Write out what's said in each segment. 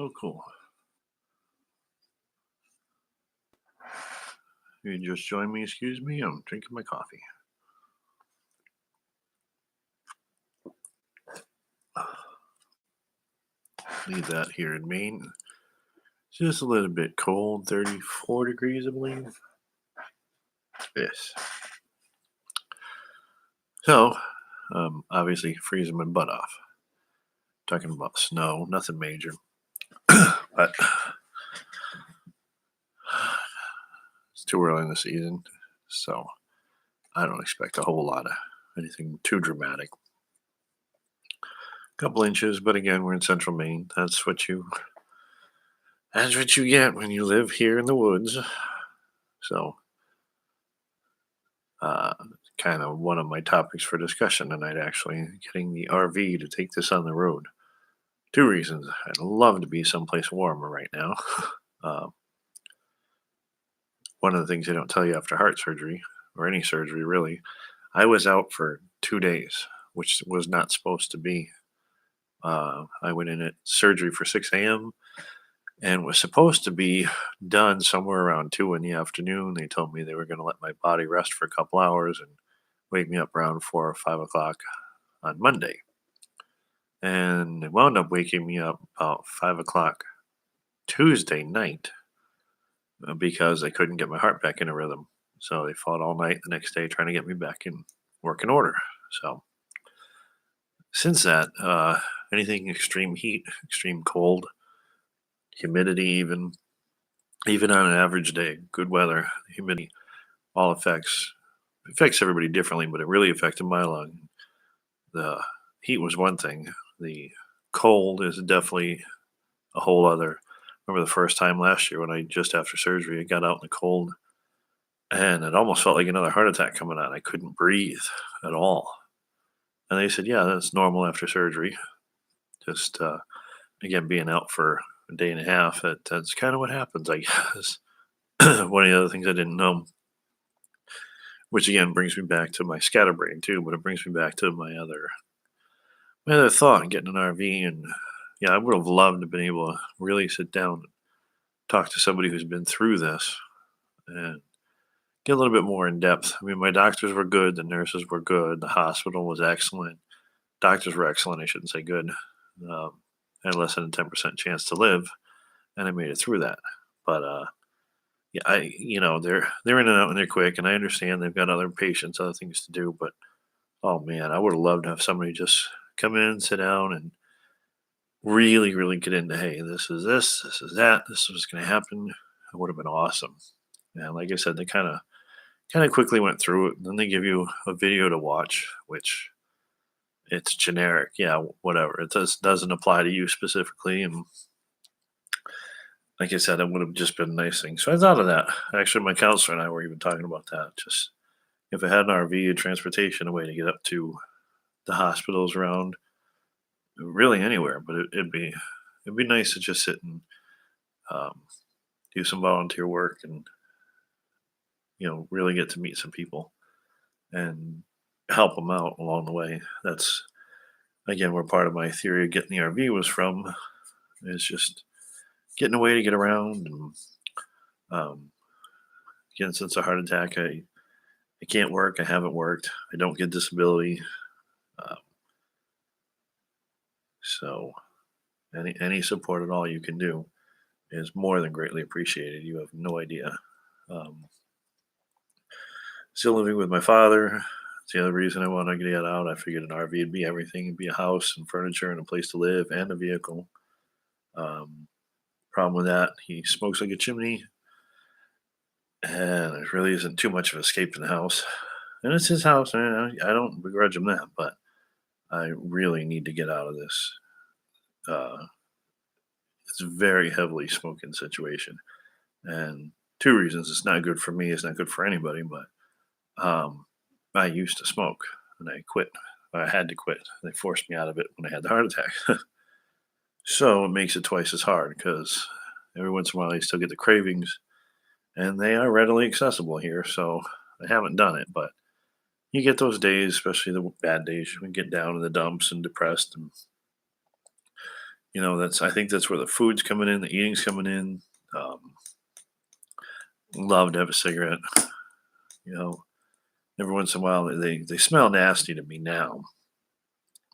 Oh, cool. You just joined me, excuse me? I'm drinking my coffee. Leave that here in Maine. Just a little bit cold, 34 degrees, I believe. Yes. So, obviously freezing my butt off. Talking about snow, nothing major. But it's too early in the season, so I don't expect a whole lot of anything too dramatic. A couple inches, but again, we're in central Maine. That's what you get when you live here in the woods. So, uh, kind of one of my topics for discussion tonight, actually, getting the RV to take this on the road. Two reasons. I'd love to be someplace warmer right now. Uh, One of the things they don't tell you after heart surgery, or any surgery really, I was out for 2 days, which was not supposed to be. I went in at surgery for 6 a.m. and was supposed to be done somewhere around 2 in the afternoon. They told me they were going to let my body rest for a couple hours and wake me up around 4 or 5 o'clock on Monday. And they wound up waking me up about 5 o'clock Tuesday night because they couldn't get my heart back in a rhythm. So they fought all night the next day trying to get me back in working order. So since that, anything extreme heat, extreme cold, humidity, even on an average day, good weather, humidity, all affects everybody differently, but it really affected my lung. The heat was one thing. The cold is definitely a whole other. Remember the first time last year when I just after surgery I got out in the cold and it almost felt like another heart attack coming on. I couldn't breathe at all. And they said, yeah, that's normal after surgery. Just again being out for a day and a half, that's kind of what happens, I guess. One of the other things I didn't know, which again brings me back to my scatterbrain too, but it brings me back to my other thought, getting an RV. And yeah, I would have loved to have been able to really sit down and talk to somebody who's been through this and get a little bit more in depth. I mean, my doctors were good, the nurses were good, the hospital was excellent, doctors were excellent. I shouldn't say good. Um, I had less than a 10% chance to live, and I made it through that. But yeah, they're in and out and they're quick, and I understand they've got other patients, other things to do. But oh man, I would have loved to have somebody just come in, sit down, and really, really get into, hey, this is that, this was going to happen. It would have been awesome. And like I said, they kind of quickly went through it. And then they give you a video to watch, which it's generic. Yeah, whatever. It doesn't apply to you specifically. And like I said, it would have just been a nice thing. So I thought of that. Actually, my counselor and I were even talking about that. Just if I had an RV, a transportation, a way to get up to the hospitals around, really anywhere, but it'd be nice to just sit and um, do some volunteer work and really get to meet some people and help them out along the way. That's again where part of my theory of getting the RV was from, is just getting a way to get around. And um, again, since a heart attack, I can't work. I haven't worked. I don't get disability. Um, so any support at all you can do is more than greatly appreciated. You have no idea. Um, Still living with my father. It's the other reason I want to get out. I figured an RV would be everything. It'd be a house and furniture and a place to live and a vehicle. Um, Problem with that, he smokes like a chimney, and there really isn't too much of escape in the house. And it's his house, and I don't begrudge him that, but I really need to get out of this. Uh, it's a very heavily smoking situation, and two reasons: it's not good for me, it's not good for anybody. But I used to smoke, and I quit. I had to quit. They forced me out of it when I had the heart attack. So it makes it twice as hard because every once in a while you still get the cravings, and they are readily accessible here. So I haven't done it, but you get those days, especially the bad days, when you get down in the dumps and depressed, and I think that's where the food's coming in, the eating's coming in. Um, Love to have a cigarette. You know, every once in a while they smell nasty to me now,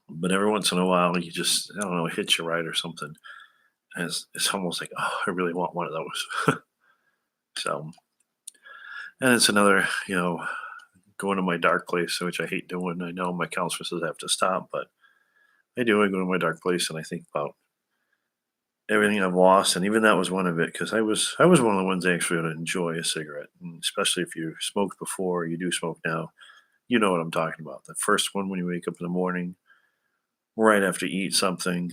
but every once in a while you just I don't know, it hits you right or something. And it's almost like, oh, I really want one of those. So, and it's another, going to my dark place, which I hate doing. I know my counselor says I have to stop, but I do. I go to my dark place and I think about everything I've lost, and even that was one of it because I was one of the ones that actually would enjoy a cigarette, and especially if you smoked before, you do smoke now. You know what I'm talking about. The first one when you wake up in the morning, right after you eat something,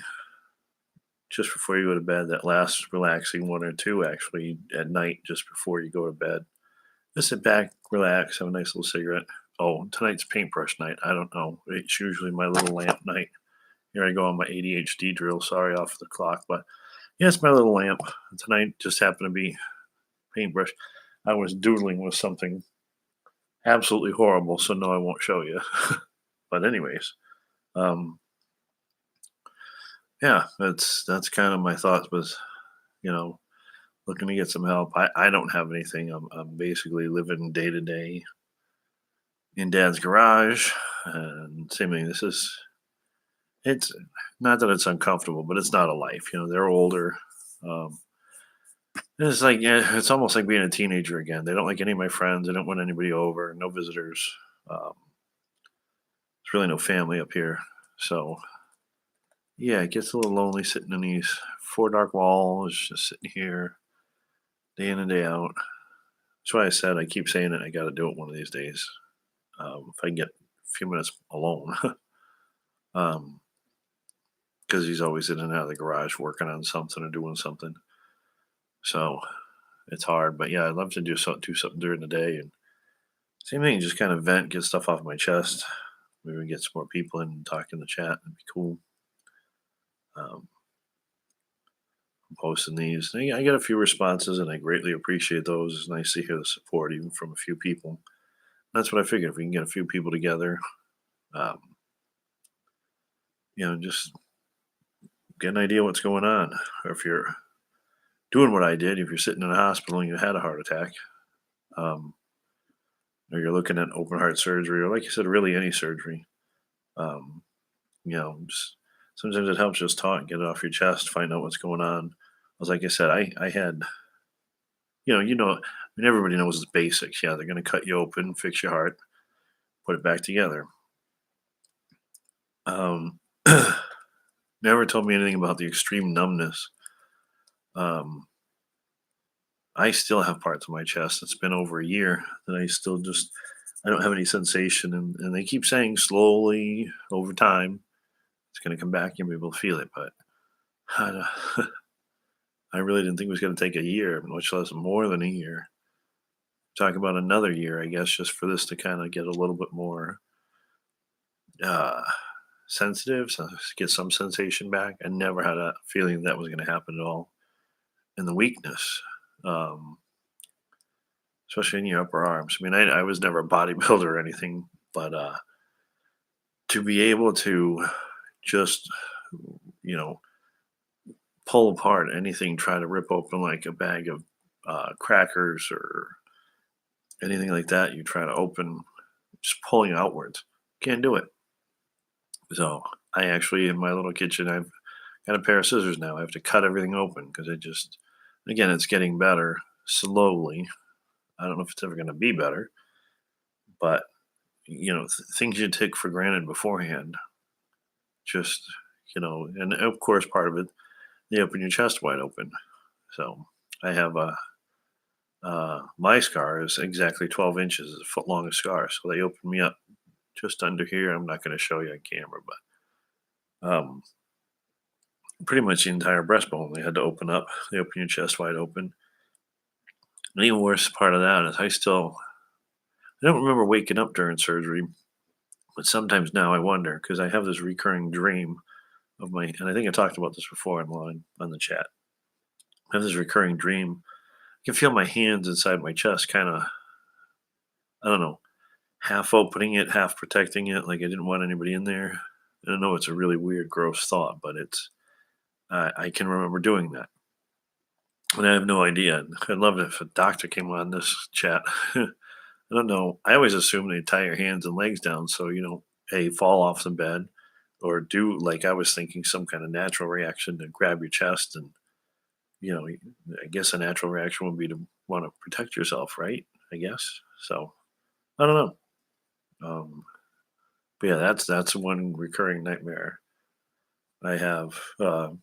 just before you go to bed. That last relaxing one or two, actually, at night, just before you go to bed. Just sit back, relax, have a nice little cigarette. Oh, tonight's paintbrush night. I don't know. It's usually my little lamp night. Here I go on my ADHD drill. Sorry, off the clock, but yeah, it's my little lamp. Tonight just happened to be paintbrush. I was doodling with something absolutely horrible, so no, I won't show you. But anyways, um, yeah, that's kind of my thoughts. Was you know looking to get some help. I don't have anything. I'm basically living day to day in Dad's garage, and same thing. It's not that it's uncomfortable, but it's not a life. They're older. Um, it's like, yeah, it's almost like being a teenager again. They don't like any of my friends. They don't want anybody over. No visitors. Um, there's really no family up here. So yeah, it gets a little lonely sitting in these four dark walls, just sitting here day in and day out. That's why I said I keep saying it. I got to do it one of these days. If I can get a few minutes alone, um, because he's always in and out of the garage working on something or doing something. So it's hard, but yeah, I'd love to do something during the day, and same thing, just kind of vent, get stuff off my chest. Maybe get some more people in and talk in the chat. It'd be cool. Um, I'm posting these. I got a few responses, and I greatly appreciate those. It's nice to hear the support, even from a few people. That's what I figured. If we can get a few people together, um, just get an idea what's going on. Or if you're doing what I did, if you're sitting in a hospital and you had a heart attack, um, or you're looking at open heart surgery, or like you said, really any surgery, um, just sometimes it helps just talk, get it off your chest, find out what's going on. Because, like I said, I had, I mean, everybody knows the basics. Yeah, they're going to cut you open, fix your heart, put it back together. Um, Never told me anything about the extreme numbness. Um, I still have parts of my chest. It's been over a year that I don't have any sensation, and they keep saying slowly over time it's going to come back. You'll be able to feel it, but I, don't- I really didn't think it was going to take a year, much less more than a year. Talk about another year, I guess, just for this to kind of get a little bit more uh, sensitive, so get some sensation back. I never had a feeling that was going to happen at all. And the weakness, um, especially in your upper arms. I mean, I was never a bodybuilder or anything, but to be able to just, you know, pull apart anything, try to rip open like a bag of crackers or anything like that, you try to open, just pulling outwards. Can't do it. So I actually, in my little kitchen, I've got a pair of scissors now. I have to cut everything open because again, it's getting better slowly. I don't know if it's ever going to be better, but things you take for granted beforehand, just, and of course, part of it, they open your chest wide open. So I have my scar is exactly 12 inches, it's a foot long scar. So they opened me up just under here. I'm not going to show you on camera, but pretty much the entire breastbone they had to open up. They open your chest wide open. And even worse part of that is I don't remember waking up during surgery, but sometimes now I wonder because I have this recurring dream and I think I talked about this before online on the chat. I have this recurring dream. I can feel my hands inside my chest, kind of, I don't know, half opening it, half protecting it, like I didn't want anybody in there. I don't know, it's a really weird, gross thought, but I can remember doing that, and I have no idea. And I'd love it if a doctor came on this chat. I don't know. I always assume they tie your hands and legs down so you don't a fall off the bed or do like I was thinking some kind of natural reaction to grab your chest and I guess a natural reaction would be to want to protect yourself, right? I guess so. I don't know. But yeah, that's one recurring nightmare I have.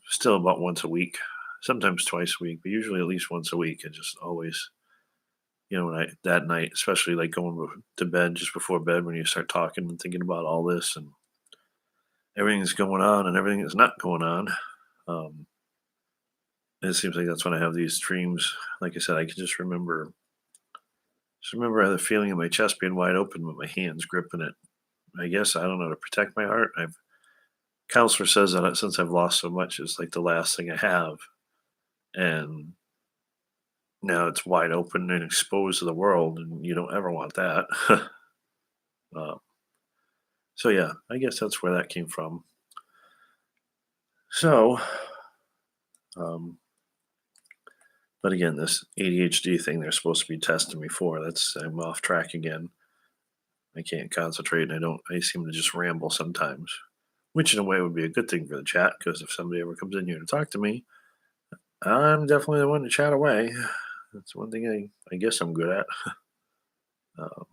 Still about once a week, sometimes twice a week, but usually at least once a week. And just always, that night, especially like going to bed just before bed when you start talking and thinking about all this and everything that's going on and everything that's not going on. Um, and it seems like that's when I have these dreams. Like I said, I can just remember the feeling of my chest being wide open with my hands gripping it. I guess I don't know to protect my heart. I've counselor says that since I've lost so much, it's like the last thing I have, and now it's wide open and exposed to the world, and you don't ever want that. uh, so yeah, I guess that's where that came from. So, um, but again, this ADHD thing they're supposed to be testing me for, that's I'm off track again. I can't concentrate, and I seem to just ramble sometimes, which in a way would be a good thing for the chat because if somebody ever comes in here to talk to me, I'm definitely the one to chat away. That's one thing I guess I'm good at. Um,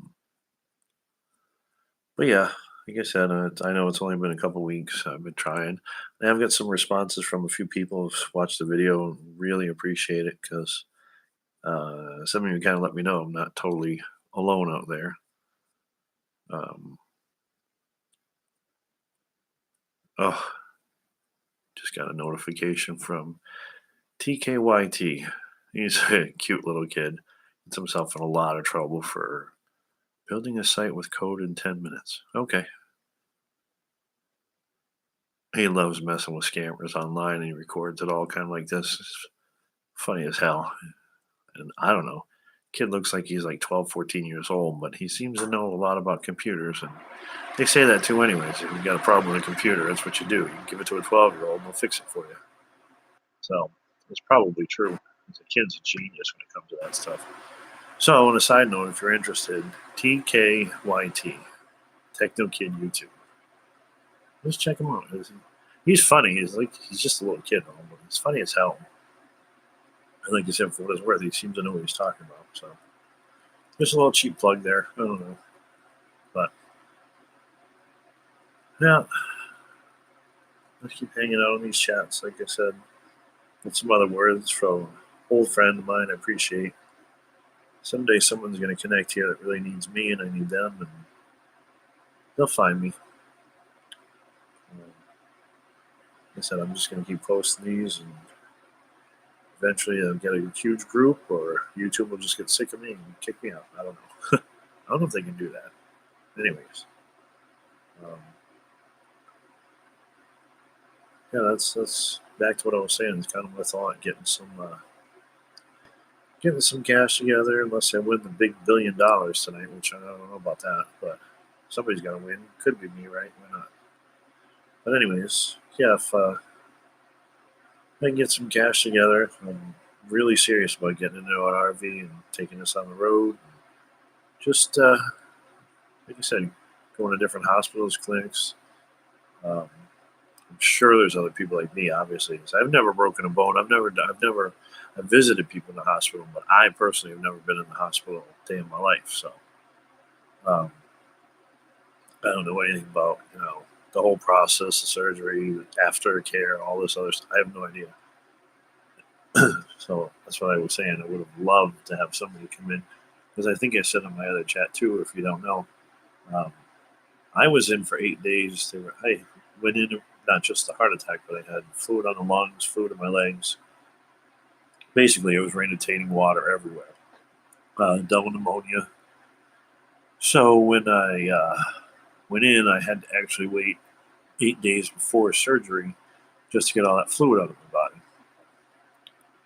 but yeah, like I said, I know it's only been a couple weeks. I've been trying. And I've got some responses from a few people who've watched the video and really appreciate it because some of you kind of let me know I'm not totally alone out there. Um, oh, just got a notification from TKYT. He's a cute little kid. Gets himself in a lot of trouble for building a site with code in 10 minutes. Okay. He loves messing with scammers online and he records it all kind of like this. It's funny as hell. And I don't know. Kid looks like he's like 12, 14 years old, but he seems to know a lot about computers. And they say that too, anyways. If you got a problem with a computer, that's what you do. You give it to a 12-year-old and they'll fix it for you. So it's probably true. The kid's a genius when it comes to that stuff. So, on a side note, if you're interested, TKYT, Techno Kid YouTube. Just check him out. He's funny. He's just a little kid, but he's funny as hell. And like you said, for what it's worth, he seems to know what he's talking about. So just a little cheap plug there. I don't know, but yeah, let's keep hanging out in these chats. Like I said, with some other words from an old friend of mine. I appreciate. Someday someone's going to connect here that really needs me, and I need them, and they'll find me. Like I said, I'm just going to keep posting these, and eventually I'll get a huge group, or YouTube will just get sick of me and kick me out. I don't know. I don't know if they can do that. Anyways, um, yeah, that's back to what I was saying. It's kind of my thought, getting some cash together. Unless I win the big $1 billion tonight, which I don't know about that, but somebody's got to win. Could be me, right? Why not? But anyways, yeah, if I can get some cash together, I'm really serious about getting into an RV and taking this on the road. Just like I said, going to different hospitals, clinics. Um, I'm sure there's other people like me, obviously. So I've never broken a bone. I've visited people in the hospital, but I personally have never been in the hospital a day in my life. So um, I don't know anything about, the whole process, the surgery, aftercare, all this other stuff. I have no idea. So that's what I was saying. I would have loved to have somebody come in because I think I said in my other chat too. If you don't know, um, I was in for 8 days. I went in not just a heart attack, but I had fluid on the lungs, fluid in my legs. Basically, it was retaining water everywhere. Double pneumonia. So when I went in, I had to actually wait 8 days before surgery just to get all that fluid out of my body.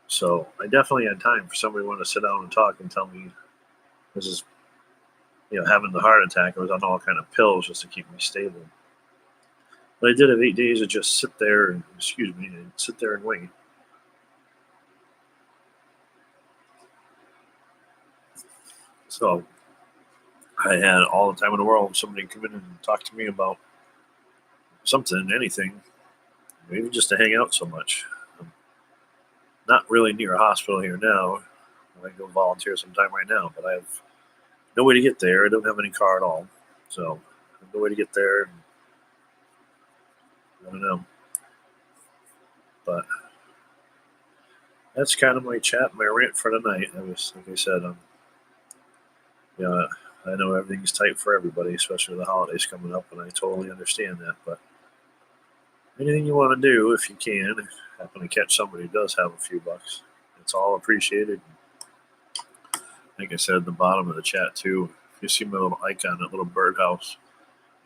So I definitely had time for somebody to want to sit down and talk and tell me this is, having the heart attack. I was on all kind of pills just to keep me stable. But I did have 8 days to just sit there and, excuse me, and sit there and wait. So I had all the time in the world. Somebody come in and talk to me about something, anything, maybe just to hang out so much. I'm not really near a hospital here now. I go volunteer sometime right now, but I have no way to get there. I don't have any car at all. So I have no way to get there. I don't know. But that's kind of my chat, my rant for tonight. I was, like I said, yeah, I know everything's tight for everybody, especially with the holidays coming up, and I totally understand that. But anything you want to do, if you can, if you happen to catch somebody who does have a few bucks, it's all appreciated. Like I said at the bottom of the chat too, if you see my little icon, that little birdhouse,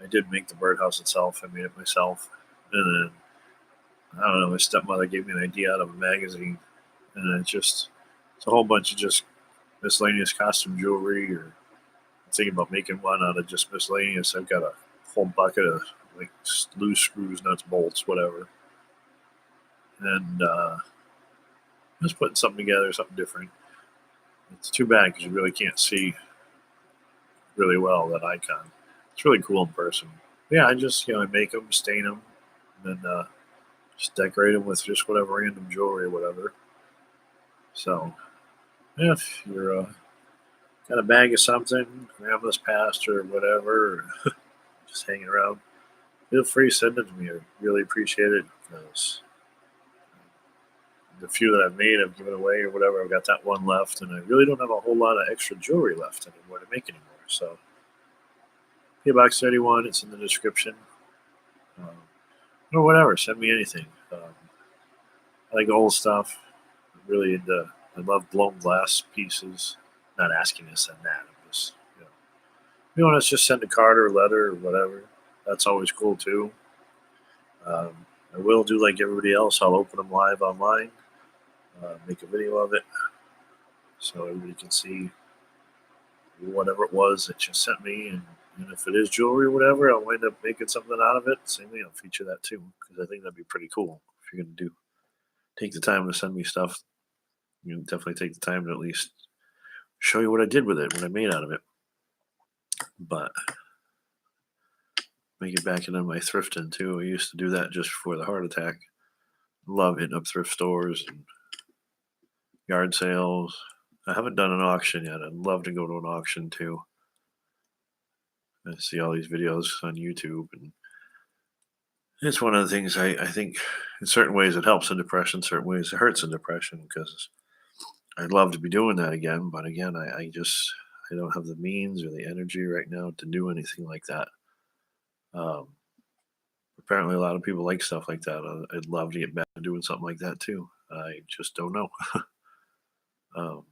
I did make the birdhouse itself. I made it myself, and then I don't know. My stepmother gave me an idea out of a magazine, and it's a whole bunch of just miscellaneous costume jewelry. Or I'm thinking about making one out of just miscellaneous. I've got a whole bucket of like loose screws, nuts, bolts, whatever, and just putting something together, something different. It's too bad because you really can't see really well that icon. It's really cool in person. Yeah, I just I make them, stain them, and then just decorate them with just whatever random jewelry or whatever. So yeah, if you're got a bag of something, grandma's past or whatever, or just hanging around, feel free to send it to me. I really appreciate it because the few that I've made, I've given away or whatever. I've got that one left, and I really don't have a whole lot of extra jewelry left anymore to make anymore. So, Box 31, it's in the description. Um, or whatever, send me anything. I like old stuff. Really into, I love blown glass pieces. Not asking you to send that. I'm just, you want to just send a card or a letter or whatever. That's always cool too. I will do like everybody else. I'll open them live online, make a video of it, so everybody can see whatever it was that you sent me. And if it is jewelry or whatever, I'll wind up making something out of it. Same thing, I'll feature that too because I think that'd be pretty cool if you're gonna do take the time to send me stuff. You definitely take the time to at least show you what I did with it, what I made out of it. But make it back into my thrifting too. I used to do that just before the heart attack. Love hitting up thrift stores and yard sales. I haven't done an auction yet. I'd love to go to an auction too. I see all these videos on YouTube, and it's one of the things I think in certain ways it helps in depression, certain ways it hurts in depression because I'd love to be doing that again. But again, I don't have the means or the energy right now to do anything like that. Um, Apparently, a lot of people like stuff like that. I'd love to get back to doing something like that too. I just don't know. um,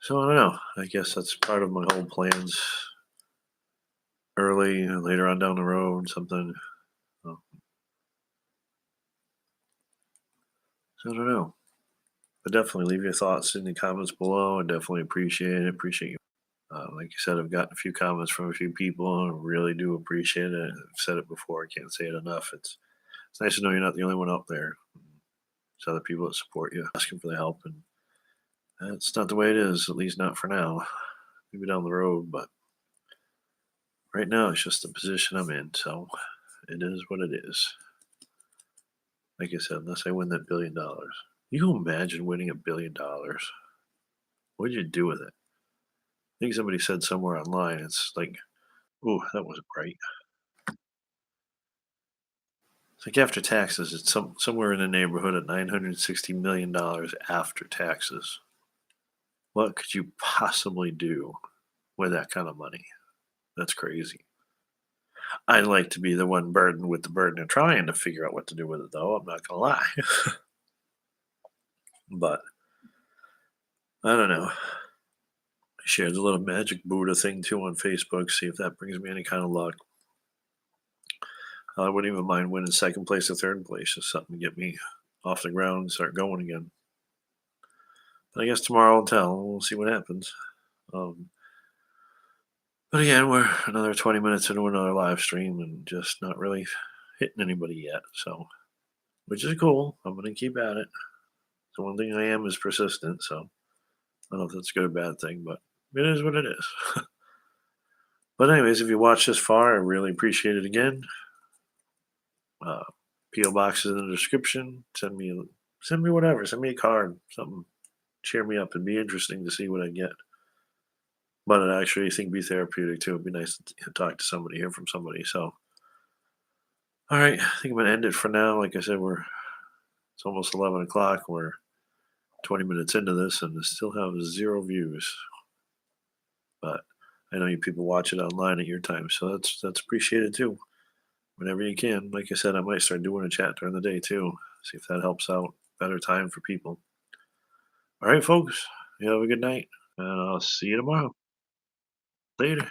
so I don't know. I guess that's part of my whole plans. Early, later on down the road, something. Uh, so I don't know. But definitely leave your thoughts in the comments below. I definitely appreciate it. Appreciate you. Like you said, I've gotten a few comments from a few people, and I really do appreciate it. I've said it before. I can't say it enough. It's nice to know you're not the only one out there. There's other people that support you, asking for the help, and that's not the way it is. At least not for now. Maybe down the road, but right now it's just the position I'm in. So it is what it is. Like I said, unless I win that $1 billion, you can imagine winning $1 billion. What'd you do with it? I think somebody said somewhere online. It's like, oh, that was bright. It's like after taxes, it's somewhere in the neighborhood of $960 million after taxes. What could you possibly do with that kind of money? That's crazy. I'd like to be the one burdened with the burden of trying to figure out what to do with it, though. I'm not gonna lie, but I don't know. I shared the little magic Buddha thing too on Facebook. See if that brings me any kind of luck. I wouldn't even mind winning second place or third place. Just something to get me off the ground and start going again. But I guess tomorrow will tell. We'll see what happens. Um, But again, we're another 20 minutes into another live stream and just not really hitting anybody yet. So, which is cool. I'm going to keep at it. The one thing I am is persistent. So, I don't know if that's a good or bad thing, but it is what it is. But, anyways, if you watched this far, I really appreciate it again. Uh, P.O. box is in the description. Send me whatever. Send me a card, something. Cheer me up. It'd be interesting to see what I get. But it actually think be therapeutic too. It'd be nice to talk to somebody, hear from somebody. So, all right, I think I'm gonna end it for now. Like I said, it's almost 11 o'clock. We're 20 minutes into this, and I still have 0 views. But I know you people watch it online at your time, so that's appreciated too. Whenever you can, like I said, I might start doing a chat during the day too. See if that helps out. Better time for people. All right, folks. You have a good night, and I'll see you tomorrow. Later.